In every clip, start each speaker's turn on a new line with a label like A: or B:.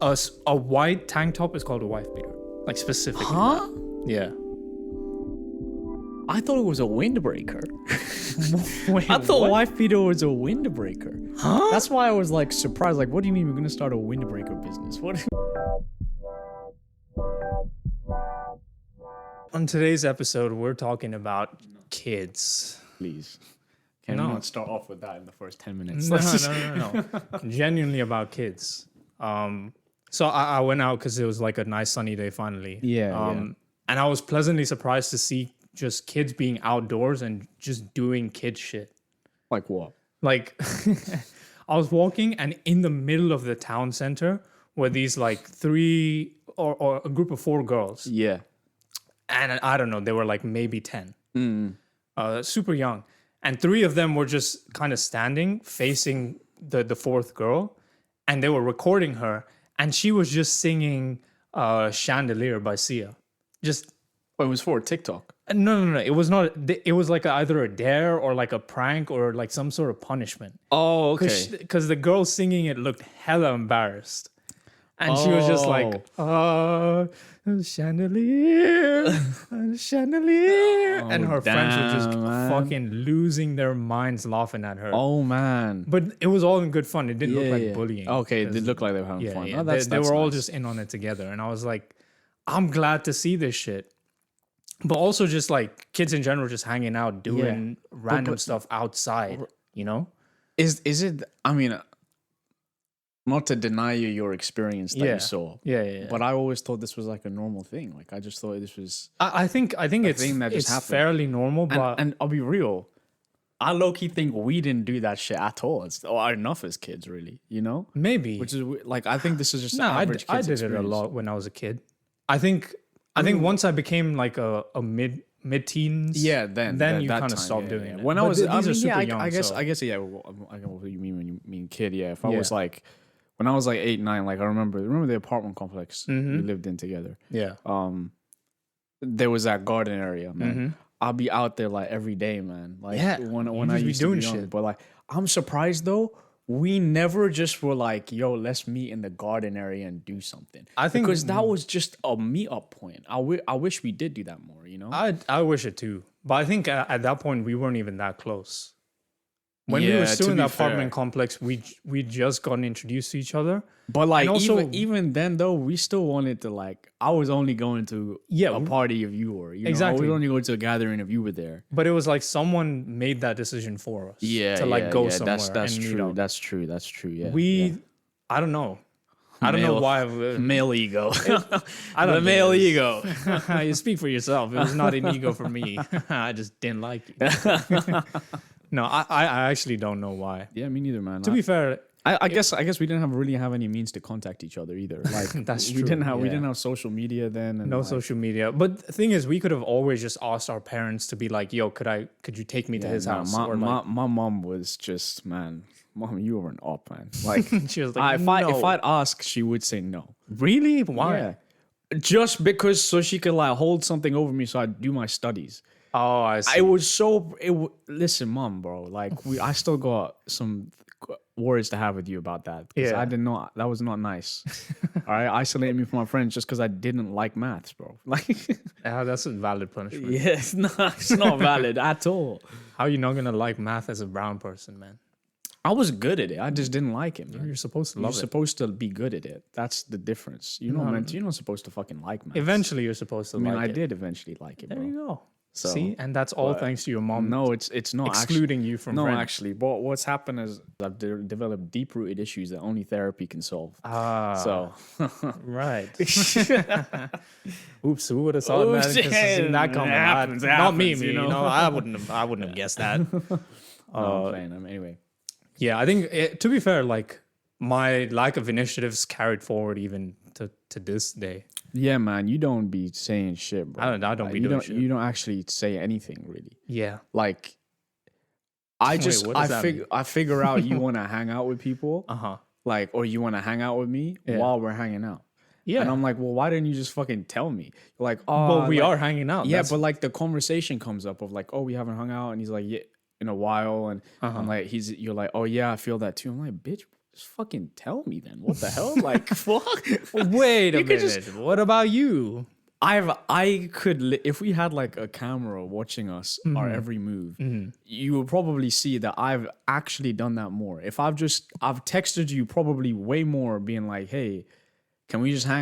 A: A white tank top is called a wife beater, like specifically.
B: Huh?
A: Yeah.
B: I thought it was a windbreaker.
A: Wait,
B: I thought
A: what?
B: wife beater was a windbreaker.
A: Huh?
B: That's why I was like surprised. Like, what do you mean we're gonna start a windbreaker business? What?
A: On today's episode, we're talking about kids.
B: Please. Can
A: No.
B: we not start off with that in the first 10 minutes?
A: No, no. Genuinely about kids. So I went out because it was like a nice sunny day finally.
B: Yeah,
A: And I was pleasantly surprised to see just kids being outdoors and just doing kid shit.
B: Like what?
A: Like I was walking and in the middle of the town center were these like three or a group of four girls.
B: Yeah.
A: And I don't know, they were like maybe 10. Super young. And three of them were just kind of standing facing the fourth girl, and they were recording her, and she was just singing Chandelier by Sia. Just
B: Oh, it was for TikTok.
A: no. It was not. It was like either a dare or like a prank or like some sort of punishment.
B: Oh, okay.
A: Because the girl singing it looked hella embarrassed. And she was just like, chandelier, chandelier. And her friends were just fucking losing their minds laughing at her.
B: Oh, man.
A: But it was all in good fun. It didn't look like bullying.
B: Okay, it did look like they were having fun.
A: Yeah.
B: Oh,
A: They were all
B: nice.
A: just in on it together. And I was like, I'm glad to see this shit. But also just like kids in general just hanging out, doing random stuff outside, you know?
B: Is it, I mean, not to deny you your experience that you saw.
A: Yeah.
B: But I always thought this was like a normal thing. Like, I just thought this was...
A: I think it's
B: thing that just
A: it's
B: happened.
A: fairly normal, but
B: And I'll be real. I low-key think we didn't do that shit at all. Or enough as kids, really. You know?
A: maybe.
B: Which is, like, I think this is just
A: No,
B: an average
A: I
B: kid's
A: did it
B: experience.
A: a lot when I was a kid. I think once I became like a mid-teens,
B: Yeah, then
A: you
B: that
A: kind of
B: time,
A: stopped
B: yeah,
A: doing
B: yeah.
A: it.
B: When I
A: But
B: was,
A: these
B: I
A: are
B: mean,
A: super
B: yeah,
A: young.
B: I guess,
A: so.
B: I get what you mean when you mean kid. Yeah, if I was
A: Yeah.
B: like, when I was like 8, 9, like I remember the apartment complex we lived in together.
A: Yeah.
B: There was that garden area, man.
A: Mm-hmm.
B: I'll be out there like every day, man. Like when
A: You
B: I
A: just be
B: used to
A: doing
B: be young.
A: shit.
B: But like, I'm surprised though. We never just were like, yo, let's meet in the garden area and do something.
A: I think-
B: because that was just a meet-up point. I wish we did do that more, you know?
A: I wish it too, but I think at that point we weren't even that close. When we
B: Yeah,
A: were still
B: to
A: in the
B: be fair.
A: apartment complex, we just gotten introduced to each other.
B: But like,
A: And also-
B: even then though, we still wanted to like, I was only going to a party if you were. You know?
A: Exactly.
B: I was only going to a gathering if you were there.
A: But it was like someone made that decision for us.
B: Yeah,
A: to like go somewhere.
B: That's
A: and meet
B: true.
A: up.
B: That's true. That's true. Yeah.
A: I don't know. I don't know why.
B: Male ego.
A: I don't
B: the male
A: think
B: ego.
A: You speak for yourself. It was not an ego for me. I just didn't like you. No, I actually don't know why.
B: Yeah, me neither, man.
A: To be fair,
B: I guess we didn't really have any means to contact each other either. Like
A: That's
B: we
A: true,
B: didn't have
A: yeah.
B: social media then. And
A: no
B: like,
A: social media. But the thing is, we could have always just asked our parents to be like, "Yo, could you take me to his house?"
B: My,
A: Or like,
B: my mom was just, man, mom, you were an op, man. Like
A: she was like,
B: if I'd ask, she would say no.
A: "Really? Why?"
B: Yeah. Just because so she could like hold something over me so I'd do my studies.
A: Oh, I see.
B: I was so listen, mom, bro. Like I still got some words to have with you about that because
A: Yeah.
B: I did not. That was not nice. All right, isolating me from my friends just because I didn't like maths, bro. Like,
A: Yeah, that's a valid punishment.
B: yeah, it's not valid at all.
A: How are you not gonna like math as a brown person, man?
B: I was good at it. I just didn't like it, man.
A: You're supposed to
B: You're
A: love it.
B: supposed to be good at it. That's the difference. You're not supposed to fucking like maths.
A: Eventually, you're supposed to
B: I mean,
A: like
B: I
A: it.
B: did eventually like it, bro.
A: There you go.
B: So,
A: See, and that's all thanks to your mom.
B: No, it's not
A: excluding you from
B: No,
A: friends.
B: actually, but what's happened is I've developed deep-rooted issues that only therapy can solve. So,
A: Right. Oops, who would have thought that?
B: Oops,
A: Just seen that coming.
B: it
A: Not me,
B: happens,
A: you know. I wouldn't have guessed that.
B: no, I'm playing. Anyway,
A: Yeah, I think to be fair, like my lack of initiatives carried forward even to this day.
B: yeah, man, you don't be saying shit, bro.
A: I don't be doing shit.
B: You don't actually say anything, really.
A: Yeah.
B: Like, I just
A: what does that mean?
B: I figure out you want to hang out with people,
A: Uh-huh.
B: like, or you want to hang out with me while we're hanging out.
A: Yeah.
B: And I'm like, well, why didn't you just fucking tell me? You're like, oh,
A: But we
B: like-
A: are hanging out.
B: Yeah,
A: That's-
B: but like the conversation comes up of like, oh, we haven't hung out, and he's like, yeah, in a while, and I'm like, you're like, oh yeah, I feel that too. I'm like, bitch, just fucking tell me then. What the hell? Like, fuck.
A: Wait a
B: You could
A: minute. What about you?
B: I could if we had like a camera watching us our every move, you would probably see that I've actually done that more. If I've texted you probably way more, being like, hey, can we just do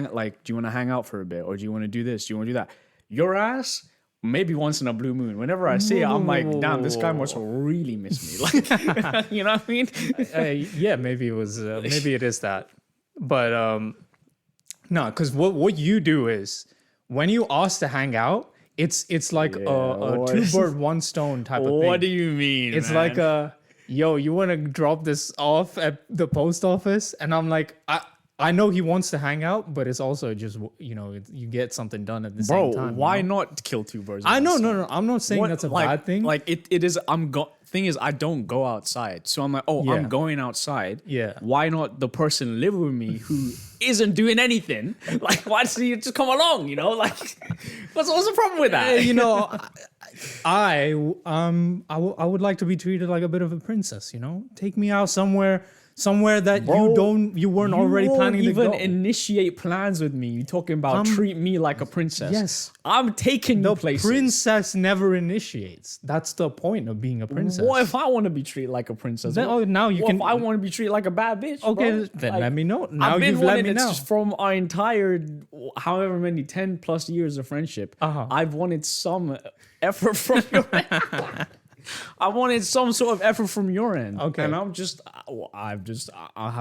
B: you want to hang out for a bit, or do you want to do this? Do you want to do that? Your ass, maybe once in a blue moon. Whenever I see it, I'm like, damn, this guy must really miss me. Like, you know what I mean?
A: Yeah, maybe it was. Maybe it is that. But no, because what you do is when you ask to hang out, it's like a two bird one stone type of thing.
B: What do you mean?
A: It's
B: man?
A: like yo, you want to drop this off at the post office? And I'm like, I know he wants to hang out, but it's also just, you get something done at the same time.
B: Why not kill two birds?
A: I know, no, I'm not saying that's a bad thing.
B: Like it is. Thing is, I don't go outside, so I'm like, I'm going outside.
A: Yeah.
B: Why not the person live with me who isn't doing anything? Like, why does he just come along? Like, what's the problem with that?
A: I would like to be treated like a bit of a princess. Take me out somewhere that you weren't already planning to go.
B: Even initiate plans with me. You talking about treat me like a princess?
A: Yes,
B: I'm taking you places.
A: Princess never initiates. That's the point of being a princess.
B: What if I want to be treated like a princess?
A: Now you can.
B: If I want to be treated like a bad bitch?
A: Okay,
B: bro?
A: then let me know. Now
B: I've been
A: you've let me
B: wanting
A: know.
B: from our entire, however many 10 plus years of friendship. I've wanted some effort from your end. I wanted some sort of effort from your end.
A: Okay.
B: And I'm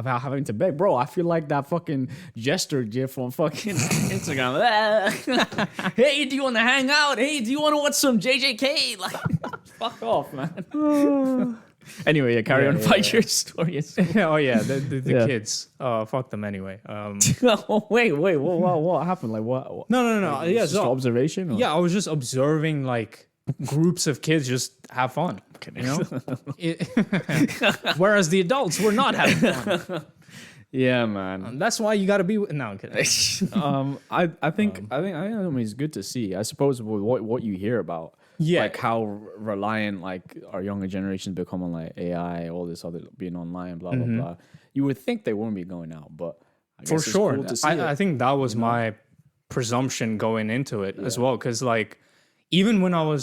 B: having to beg. Bro, I feel like that fucking jester gif on fucking Instagram. Hey, do you want to hang out? Hey, do you want to watch some JJK? Like, fuck off, man. Anyway, carry on. Fight your story.
A: Oh, yeah, the kids. Fuck them anyway.
B: Wait, what happened? Like, what?
A: No. Yeah,
B: just observation? Or?
A: Yeah, I was just observing, like, groups of kids just have fun, whereas the adults were not having fun.
B: Yeah, man.
A: That's why you got to be. No, I'm kidding.
B: I think it's good to see. I suppose what you hear about, like how reliant like our younger generations become on like AI, all this other being online, blah blah blah. You would think they won't be going out, but I guess
A: for sure,
B: cool to see
A: I think that was my presumption going into it as well, because like. Even when I went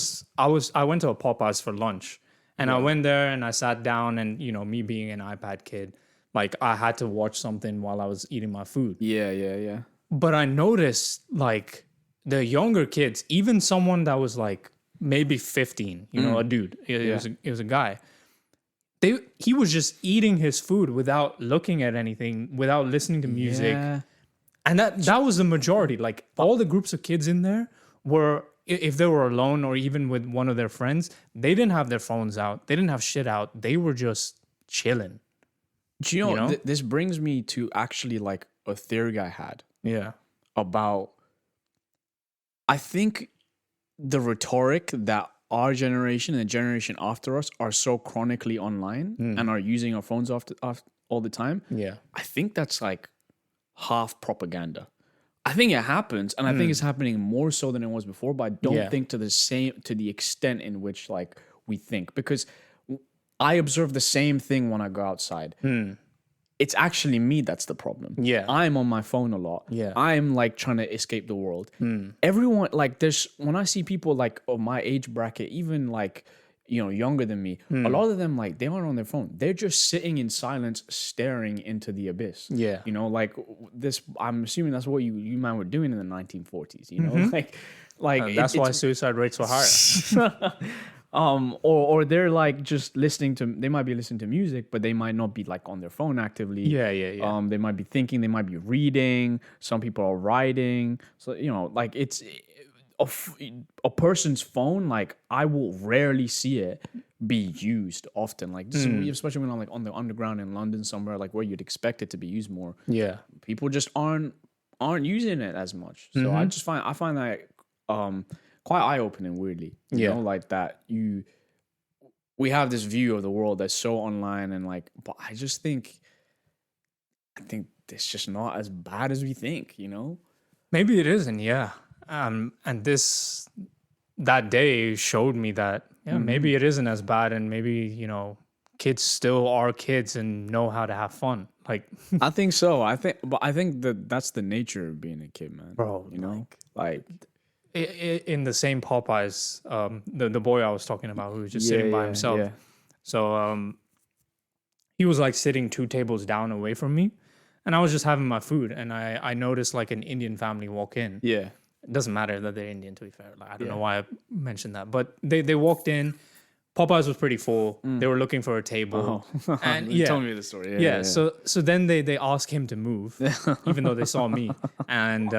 A: to a Popeyes for lunch, and I went there and I sat down, and me being an iPad kid, like I had to watch something while I was eating my food.
B: Yeah.
A: But I noticed like the younger kids, even someone that was like maybe 15, a dude, it was a guy. He was just eating his food without looking at anything, without listening to music, and that was the majority. Like all the groups of kids in there were. If they were alone or even with one of their friends, they didn't have their phones out. They didn't have shit out. They were just chilling.
B: Do you know? This brings me to actually like a theory I had.
A: Yeah.
B: About, I think the rhetoric that our generation and the generation after us are so chronically online and are using our phones off all the time.
A: Yeah.
B: I think that's like half propaganda. I think it happens, and I think it's happening more so than it was before, but I don't think to the extent in which like we think, because I observe the same thing when I go outside. It's actually me that's the problem.
A: Yeah.
B: I'm on my phone a lot.
A: Yeah.
B: I'm like trying to escape the world. Everyone, like when I see people like of my age bracket, even like, younger than me, a lot of them, like, they aren't on their phone. They're just sitting in silence, staring into the abyss.
A: Yeah.
B: Like this, I'm assuming that's what you man were doing in the 1940s, like
A: that's why suicide rates were higher.
B: Or they're like just they might be listening to music, but they might not be like on their phone actively.
A: Yeah.
B: They might be thinking, they might be reading. Some people are writing. So, like it's a person's phone, like I will rarely see it be used often. Like this is, especially when I'm like on the underground in London somewhere, like where you'd expect it to be used more.
A: Yeah.
B: People just aren't using it as much. So I find that quite eye-opening, weirdly. You know, like that we have this view of the world that's so online, and like, but I think it's just not as bad as we think,
A: Maybe it isn't, yeah. And that day showed me that maybe it isn't as bad, and maybe kids still are kids and know how to have fun. Like,
B: I think so. I think that that's the nature of being a kid, man.
A: bro,
B: You know, like
A: in the same Popeyes, the boy I was talking about who was just sitting by himself.
B: Yeah.
A: So he was like sitting 2 tables down away from me, and I was just having my food, and I noticed like an Indian family walk in.
B: Yeah.
A: It doesn't matter that they're Indian, to be fair. Like, I don't know why I mentioned that, but they walked in. Popeyes was pretty full. They were looking for a table, and
B: You told me the story.
A: yeah. So then they asked him to move, even though they saw me, and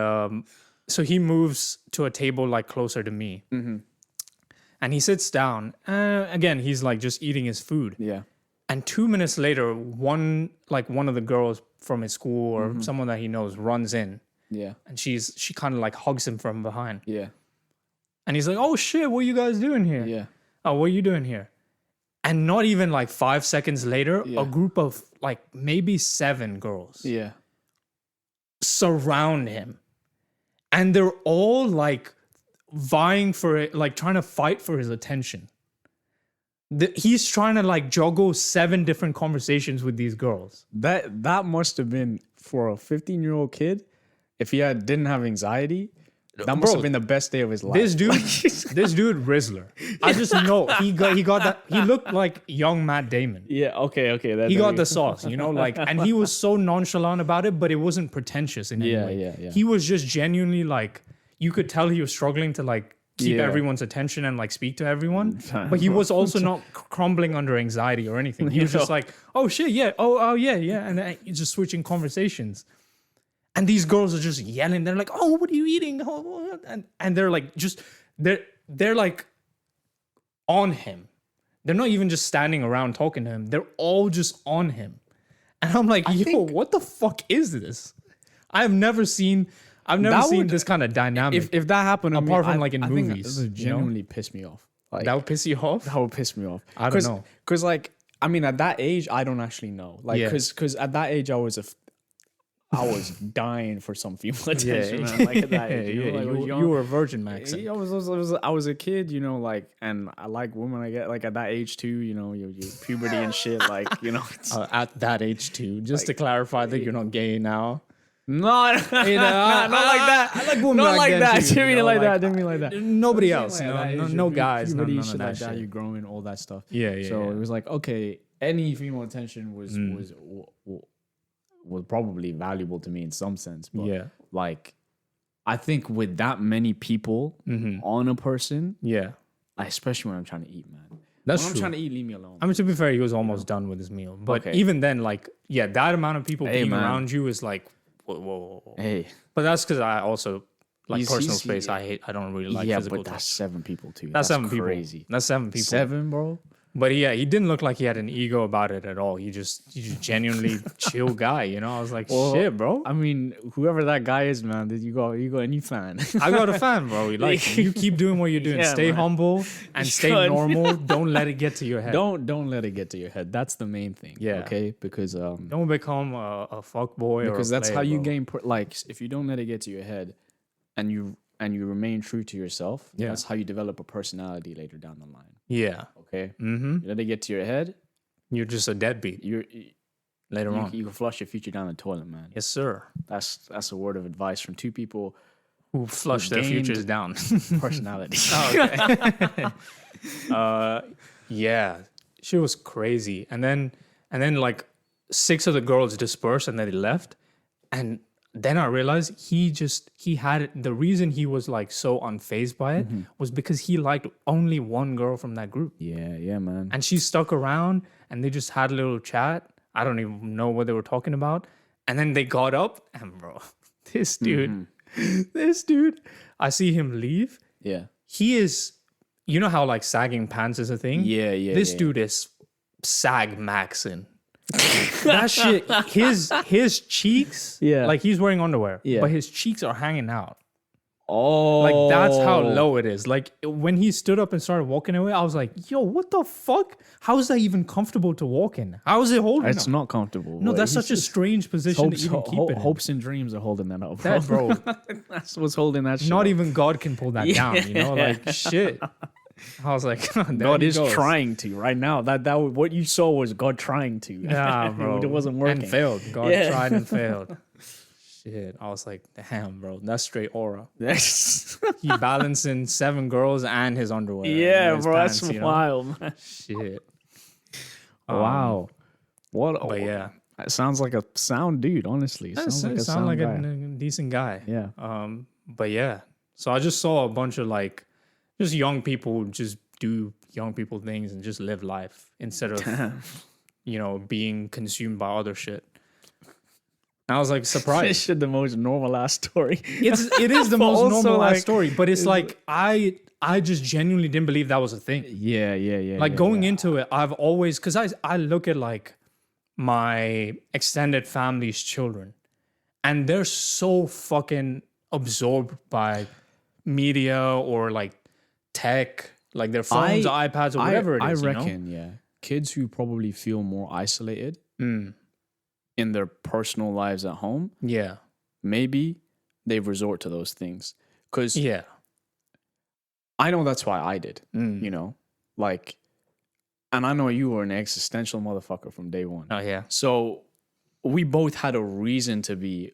A: so he moves to a table like closer to me, and he sits down. Again, he's like just eating his food.
B: Yeah.
A: And 2 minutes later, one of the girls from his school or someone that he knows runs in,
B: Yeah.
A: and she kind of like hugs him from behind,
B: Yeah.
A: and he's like, "Oh shit, what are you guys doing here?
B: Yeah.
A: Oh, what are you doing here?" And not even like 5 seconds later,
B: Yeah.
A: a group of like maybe 7 girls
B: Yeah.
A: surround him, and they're all like vying for it, like trying to fight for his attention. He's trying to like juggle 7 different conversations with these girls.
B: That must have been for a 15-year-old kid. If he didn't have anxiety, that must have been the best day of his life.
A: This dude Rizzler. I just know he got that. He looked like young Matt Damon.
B: Yeah. Okay.
A: He got the sauce, you know, like, and he was so nonchalant about it, but it wasn't pretentious in any way.
B: Yeah.
A: He was just genuinely like, you could tell he was struggling to like keep
B: Yeah.
A: everyone's attention and like speak to everyone, but he was also not crumbling under anxiety or anything. He was just like, oh shit, yeah, oh yeah, and then he's just switching conversations. And these girls are just yelling. They're like, "Oh, what are you eating?" And they're like, they're like on him. They're not even just standing around talking to him. They're all just on him. And I'm like, what the fuck is this? I've never seen this kind of dynamic.
B: If that happened to
A: apart
B: me,
A: from like in
B: I think
A: movies,
B: this would genuinely piss me off. Like,
A: that would piss you off.
B: that would piss me off.
A: I don't know.
B: Because like, I mean, at that age, I don't actually know. Like,
A: Yeah.
B: because at that age, I was dying for some female attention. Man. Like at that age, you know, like, I was young.
A: You were a virgin, Max.
B: I was a kid, you know, like, and I like women. I get like at that age too, you know, your puberty and shit, like, you know.
A: At that age too, just to clarify that you're not gay now.
B: No, not like that.
A: I like women
B: Not like
A: then
B: that.
A: too,
B: Didn't
A: you
B: mean
A: know,
B: like that.
A: like,
B: Didn't mean like that.
A: Nobody else.
B: Like
A: No guys.
B: Puberty,
A: None
B: shit
A: of that
B: like that.
A: shit.
B: You're growing, all that stuff.
A: Yeah.
B: So it was like, okay, any female attention was probably valuable to me in some sense. But
A: Yeah.
B: like, I think with that many people on a person,
A: Yeah.
B: especially when I'm trying to eat, man.
A: That's
B: when
A: true.
B: I'm trying to eat, leave me alone.
A: I mean, to be fair, he was almost done with his meal. But
B: Okay.
A: even then, like, yeah, that amount of people being
B: man.
A: around you is like, whoa.
B: Hey,
A: But that's because I also like
B: He's-
A: personal
B: he's-
A: space. I don't really like
B: yeah,
A: physical
B: but that's
A: touch.
B: 7 people too.
A: That's 7
B: crazy.
A: people. That's 7 people.
B: 7, bro.
A: But yeah, he didn't look like he had an ego about it at all. He just genuinely chill guy, you know? I was like,
B: Well,
A: shit, bro.
B: I mean, whoever that guy is, man, you got any fan.
A: I got a fan, bro. Like, you keep doing what you're doing.
B: Yeah,
A: Stay
B: man.
A: humble and stay
B: Good.
A: normal. Don't let it get to your head.
B: Don't let it get to your head. That's the main thing.
A: Yeah.
B: Okay. Because
A: Don't become a fuck boy.
B: because
A: or a
B: that's
A: player,
B: how you
A: bro.
B: gain. Like, if you don't let it get to your head, and you remain true to yourself,
A: Yeah.
B: that's how you develop a personality later down the line.
A: Yeah.
B: Okay.
A: Mm-hmm.
B: You let it get to your head,
A: You're just a deadbeat
B: you
A: later on.
B: can flush your future down the toilet, man.
A: Yes, sir.
B: That's a word of advice from 2 people.
A: Who flush their
B: gained-
A: futures down.
B: Personality.
A: Yeah. She was crazy. And then like 6 of the girls dispersed and then they left. And then I realized he had the reason he was like so unfazed by it was because he liked only one girl from that group.
B: Yeah, man.
A: And she stuck around and they just had a little chat. I don't even know what they were talking about. And then they got up and bro, this dude, I see him leave.
B: Yeah.
A: He is, you know how like sagging pants is a thing?
B: Yeah.
A: This dude is sag maxing. That shit, his cheeks,
B: Yeah.
A: like he's wearing underwear,
B: Yeah.
A: but his cheeks are hanging out.
B: Oh,
A: Like that's how low it is. Like when he stood up and started walking away, I was like, yo, what the fuck? How is that even comfortable to walk in? How is it holding
B: It's
A: up?
B: not comfortable.
A: No,
B: But
A: that's
B: he's
A: such a strange position to even keep it in.
B: hopes and dreams are holding that up, bro.
A: That, bro,
B: That's what's holding that shit
A: not
B: up.
A: even God can pull that down, you know? Like, shit. I was like, there
B: God
A: he
B: is
A: goes.
B: trying to right now. What you saw was God trying to.
A: Yeah, bro.
B: It wasn't working.
A: And failed. God
B: Yeah.
A: tried and failed. Shit. I was like, damn, bro. That's straight aura. He balancing 7 girls and his underwear.
B: Yeah,
A: and his
B: bro,
A: pants,
B: that's
A: you know?
B: wild, man.
A: Shit.
B: Wow. What?
A: But yeah.
B: It sounds like a sound dude, honestly. Sounds like a sound guy.
A: a decent guy.
B: Yeah.
A: But yeah. So I just saw a bunch of like just young people who just do young people things and just live life instead of being consumed by other shit. And I was like surprised.
B: This shit the most normal ass story.
A: It is the
B: But
A: most
B: also,
A: normal
B: like,
A: story, but it's like I just genuinely didn't believe that was a thing.
B: Yeah.
A: Like going into it, I've always, because I look at like my extended family's children, and they're so fucking absorbed by media or like tech, like their phones, iPads, or whatever it is.
B: I reckon, yeah. Kids who probably feel more isolated in their personal lives at home,
A: Yeah.
B: maybe they resort to those things. Because
A: Yeah.
B: I know that's why I did, like, and I know you were an existential motherfucker from day one.
A: Oh, yeah.
B: So we both had a reason to be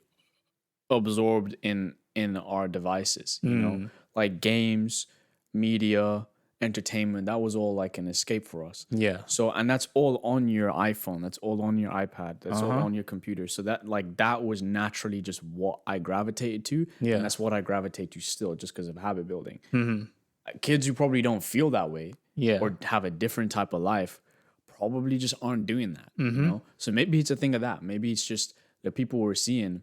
B: absorbed in our devices, like games, media, entertainment. That was all like an escape for us.
A: Yeah.
B: So, and that's all on your iPhone. That's all on your iPad. That's all on your computer. So that was naturally just what I gravitated to.
A: Yeah.
B: And that's what I gravitate to still, just because of habit building. Kids who probably don't feel that way,
A: Yeah.
B: or have a different type of life, probably just aren't doing that. So maybe it's a thing of that. Maybe it's just the people we're seeing,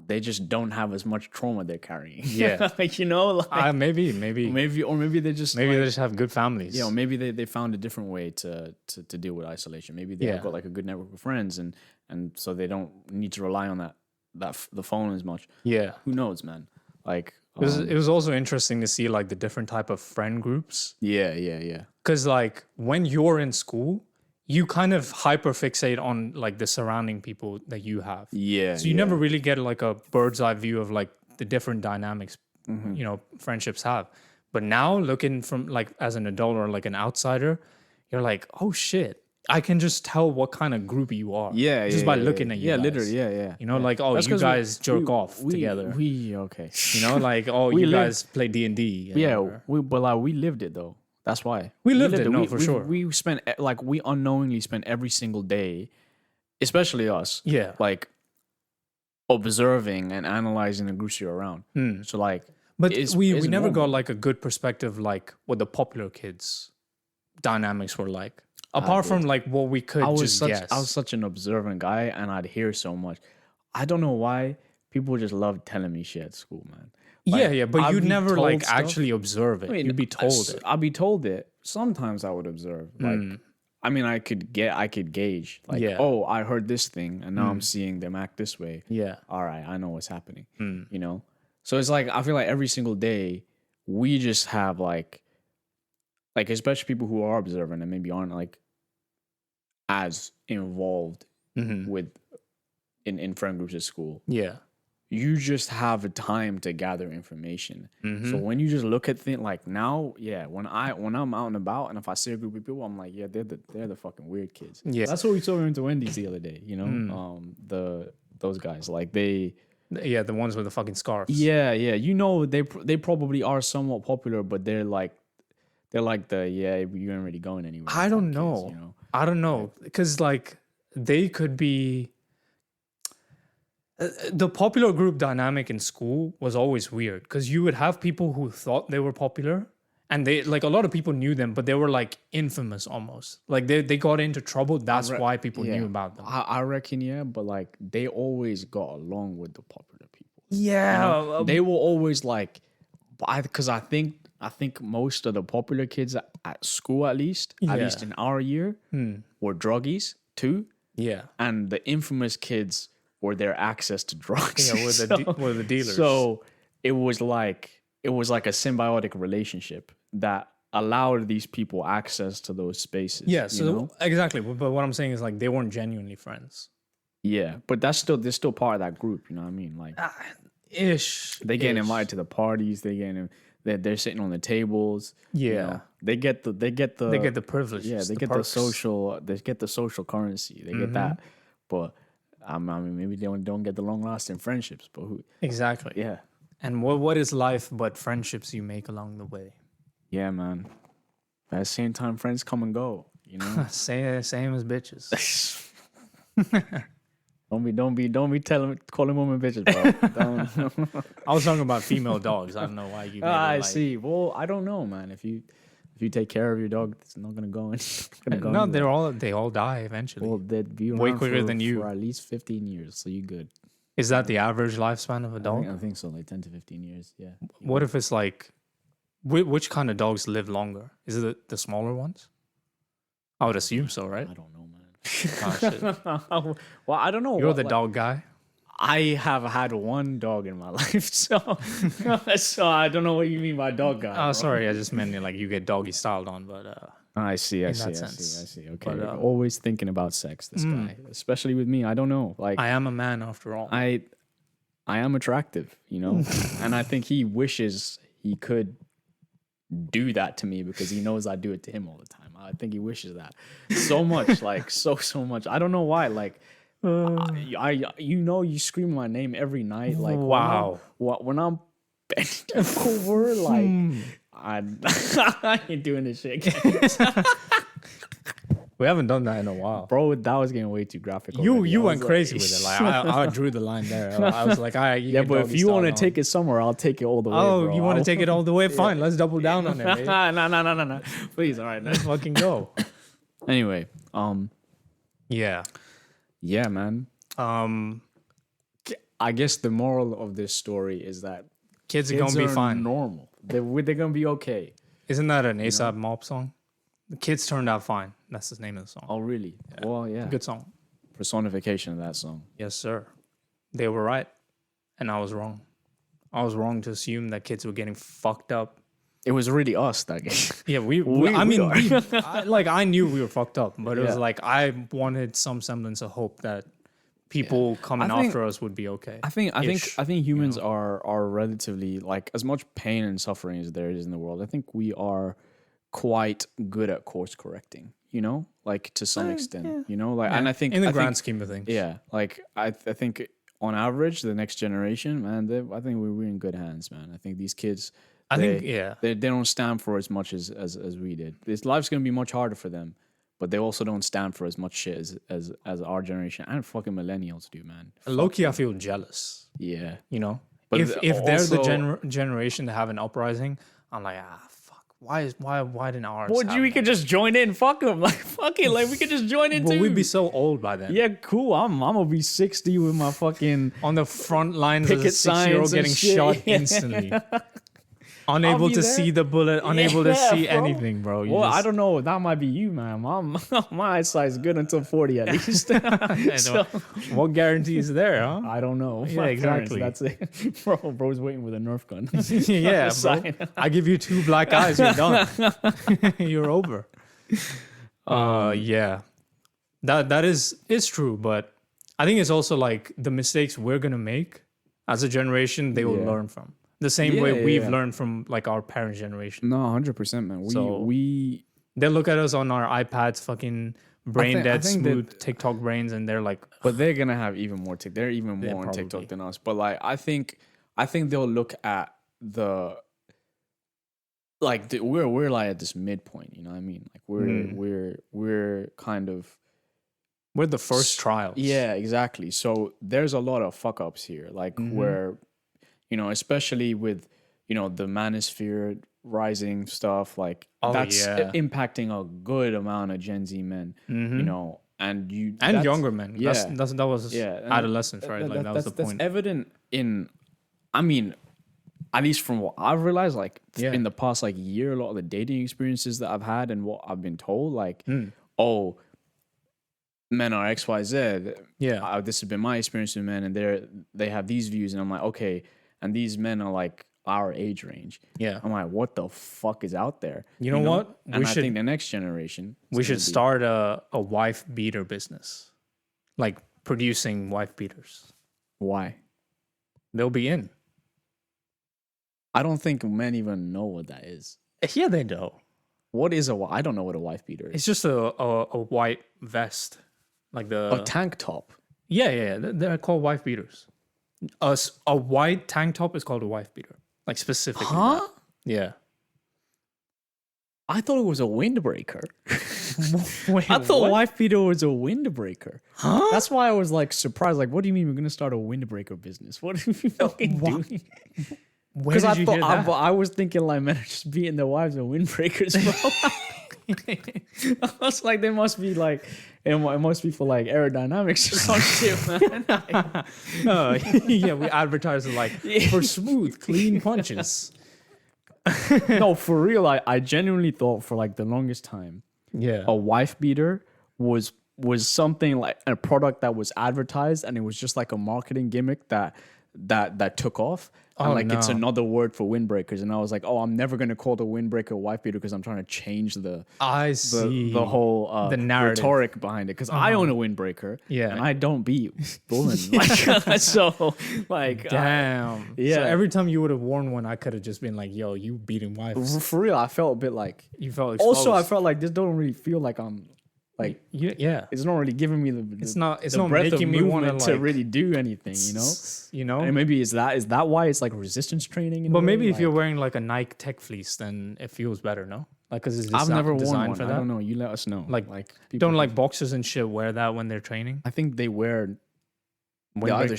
B: they just don't have as much trauma they're carrying.
A: Yeah. Maybe
B: Maybe they just
A: they just have good families.
B: Yeah, or maybe they found a different way to deal with isolation. Maybe they've got like a good network of friends, and so they don't need to rely on the phone as much.
A: Yeah.
B: Who knows, man? Like
A: It was also interesting to see like the different type of friend groups.
B: yeah.
A: Because like when you're in school, you kind of hyper fixate on like the surrounding people that you have.
B: Yeah.
A: So you never really get like a bird's eye view of like the different dynamics, friendships have. But now looking from like as an adult or like an outsider, you're like, oh shit, I can just tell what kind of group you are. Just by looking at you. Guys.
B: Literally, yeah.
A: Like, oh,
B: That's
A: you
B: 'cause
A: guys jerk off together.
B: Okay.
A: Like, oh,
B: We
A: you
B: live-
A: guys play D&D.
B: Yeah, we lived it though. That's why
A: We lived it, no,
B: We-
A: for
B: we-
A: sure.
B: We spent we unknowingly spent every single day, especially us.
A: Yeah.
B: Like observing and analyzing the groups you're around. So like,
A: But
B: it's
A: we never
B: normal.
A: got like a good perspective, like what the popular kids dynamics were like. Apart from like what we could just guess.
B: I was such an observant guy, and I'd hear so much. I don't know why people just love telling me shit at school, man.
A: Yeah, but
B: I'd
A: you'd
B: be
A: never
B: told
A: like
B: stuff.
A: actually observe it. You'd be told it.
B: I'd be told it. Sometimes I would observe. Like, I mean, I could gauge. Like,
A: Yeah.
B: oh, I heard this thing, and now I'm seeing them act this way.
A: Yeah.
B: All right, I know what's happening. So it's like I feel like every single day we just have like especially people who are observant and maybe aren't like as involved with in friend groups at school.
A: Yeah.
B: You just have a time to gather information. So when you just look at things like now, when I'm out and about, and if I see a group of people, I'm like, yeah, they're the fucking weird kids.
A: Yeah.
B: That's what we saw when we went to Wendy's the other day. Those guys, like the
A: ones with the fucking scarves.
B: they probably are somewhat popular, but they're like you ain't really going anywhere.
A: I don't
B: Kids,
A: know. I don't know. Because like they could be the popular group dynamic in school was always weird because you would have people who thought they were popular and they like a lot of people knew them, but they were like infamous almost. Like they got into trouble. That's why people knew about them.
B: I reckon, but like they always got along with the popular people.
A: Yeah.
B: They were always like, because I think most of the popular kids at school, at least in our year, were druggies too.
A: Yeah.
B: And the infamous kids were their access to drugs.
A: Yeah, were the dealers.
B: So it was like a symbiotic relationship that allowed these people access to those spaces.
A: Yeah, so exactly. But what I'm saying is like they weren't genuinely friends.
B: Yeah, but they're still part of that group. You know what I mean? Like,
A: ish.
B: They get invited to the parties. They're sitting on the tables.
A: Yeah.
B: You know, they get the
A: They get the privileges.
B: yeah, they get
A: perks.
B: the social currency. They get that. But I mean, maybe they don't get the long lasting friendships. But
A: Exactly.
B: yeah,
A: And what is life but friendships you make along the way?
B: yeah, man. But at the same time, friends come and go. You know,
A: Same as bitches.
B: don't be calling women bitches, bro. Don't.
A: I was talking about female dogs. I don't know why you. Made
B: I
A: it like,
B: see. Well, I don't know, man. If you take care of your dog, it's not gonna go in.
A: No, they all die eventually.
B: Well, they'd be
A: way
B: around
A: quicker than you.
B: for at least 15 years, so you good.
A: Is that the average lifespan of a dog?
B: I think so, like 10 to 15 years. Yeah.
A: What if it's like, which kind of dogs live longer? Is it the smaller ones? I would assume so, right?
B: I don't know, man.
A: Oh, shit.
B: Well, I don't know.
A: You're the dog guy.
B: I have had one dog in my life, so I don't know what you mean by dog guy.
A: Oh,
B: bro.
A: sorry. I just meant like you get doggy styled on, but
B: I see.
A: that sense.
B: I see. Okay.
A: But,
B: Always thinking about sex, this guy, especially with me. I don't know. Like
A: I am a man after all.
B: I am attractive, you know, and I think he wishes he could do that to me because he knows I do it to him all the time. I think he wishes that so much, like so much. I don't know why. Like, you scream my name every night. Like,
A: wow.
B: When I'm bending over, like, I ain't doing this shit again.
A: We haven't done that in a while.
B: Bro, that was getting way too graphic.
A: You went crazy with it. Like I drew the line there. I was like,
B: yeah, but if you want to take it somewhere, I'll take it all the way.
A: Oh,
B: bro.
A: you want to take it all the way? Fine, let's double down on it. Mate.
B: No. Please, all right,
A: Let's fucking go.
B: Anyway,
A: Yeah.
B: yeah, man. I guess the moral of this story is that
A: Kids are gonna be fine.
B: Normal. They're gonna be okay.
A: Isn't that an ASAP Mob song? The kids turned out fine. That's the name of the song.
B: Oh, really? Yeah. Well, yeah.
A: Good song.
B: Personification of that song.
A: Yes, sir. They were right, and I was wrong. I was wrong to assume that kids were getting fucked up.
B: It was really us that game.
A: Yeah, I knew we were fucked up, but it was like I wanted some semblance of hope that people coming after us would be okay.
B: I think humans are relatively, like, as much pain and suffering as there is in the world. I think we are quite good at course correcting, you know, like to some extent, you know, like, and I think
A: in the grand scheme of things,
B: yeah, like I think on average, the next generation, man, I think we're in good hands, man. I think these kids, they don't stand for as much as we did. This life's gonna be much harder for them, but they also don't stand for as much shit as our generation and fucking millennials do, man.
A: Low-key, I feel jealous.
B: Yeah,
A: you know,
B: but
A: if they're the generation to have an uprising, I'm like, fuck. Why didn't ours?
B: We could just join in. Fuck them. Like, fuck it. Like, we could just join in too.
A: We'd be so old by then.
B: Yeah, cool. I'm gonna be 60 with my fucking
A: on the front lines as a 6-year-old getting shot instantly. Unable to see the bullet, unable to see anything, bro.
B: Well, I don't know. That might be you, man. My eyesight's good until 40 at least.
A: So, what guarantee is there, huh?
B: I don't know.
A: Yeah, exactly.
B: That's it. Bro's waiting with a Nerf gun.
A: Yeah, bro. I give you 2 black eyes, you're done. You're over. Yeah. That is true, but I think it's also like the mistakes we're gonna make as a generation, they will learn from. The same way we've learned from like our parents' generation.
B: No, 100%, man.
A: They look at us on our iPads, fucking brain dead, smooth TikTok brains, and they're like,
B: but they're gonna have even more. They're even more on TikTok than us. But like, I think they'll look at we're like at this midpoint. You know what I mean? Like we're kind of.
A: We're the first trials.
B: Yeah, exactly. So there's a lot of fuck ups here, like where. You know, especially with, you know, the manosphere rising stuff, like that's impacting a good amount of Gen Z men, you know, and
A: younger men. Yeah, that was adolescence, right? Like that was the point.
B: That's evident in, I mean, at least from what I've realized, like in the past like year, a lot of the dating experiences that I've had and what I've been told, like, men are X, Y, Z. Yeah, this has been my experience with men, and they have these views, and I'm like, okay. And these men are like our age range. Yeah. I'm like, what the fuck is out there?
A: You know what?
B: I think the next generation.
A: We should start a wife beater business. Like producing wife beaters.
B: Why?
A: They'll be in.
B: I don't think men even know what that is.
A: Yeah, they know.
B: What is I don't know what a wife beater is.
A: It's just a white vest, like
B: A tank top.
A: yeah. They're called wife beaters. A white tank top is called a wife beater, like specifically.
B: Huh?
A: That. Yeah.
B: I thought it was a windbreaker.
A: Wait,
B: I thought
A: what?
B: wife beater was a windbreaker.
A: Huh?
B: That's why I was like surprised. Like, what do you mean we're gonna start a windbreaker business? What are we fucking doing?
A: Where did you hear that?
B: I was thinking like men are just beating their wives with windbreakers, bro. I was like, they must be like, it must be for like aerodynamics or some shit, man.
A: Oh, yeah, we advertise it like for smooth, clean punches.
B: No, for real. I genuinely thought for like the longest time,
A: Yeah.
B: a wife beater was something like a product that was advertised, and it was just like a marketing gimmick that took off. And
A: Oh,
B: like it's
A: no.
B: another word for windbreakers. And I was like, oh, I'm never gonna call the windbreaker a wife beater because I'm trying to change the
A: I see
B: the whole
A: the narrative.
B: rhetoric behind it. Because I own a windbreaker,
A: Yeah.
B: and I don't beat women. Like, so like
A: Damn.
B: yeah.
A: So every time you would have worn one, I could have just been like, "Yo, you beating wives."
B: for real, I felt a bit like.
A: You felt exposed.
B: Also, I felt like this don't really feel like I'm like.
A: Yeah.
B: It's not really giving me the
A: It's not
B: the breadth of
A: making me want
B: movement to really do anything, you know.
A: You know.
B: And maybe is that why it's like resistance training? In a
A: But
B: way?
A: maybe if
B: Like,
A: you're wearing like a Nike Tech Fleece, then it feels better, no? Like, cause it's
B: I've never worn
A: designed
B: one.
A: for
B: I
A: that.
B: don't know. You let us know.
A: Like
B: people
A: Don't like boxers and shit wear that when they're training.
B: I think they wear. They're
A: Windbreak-
B: either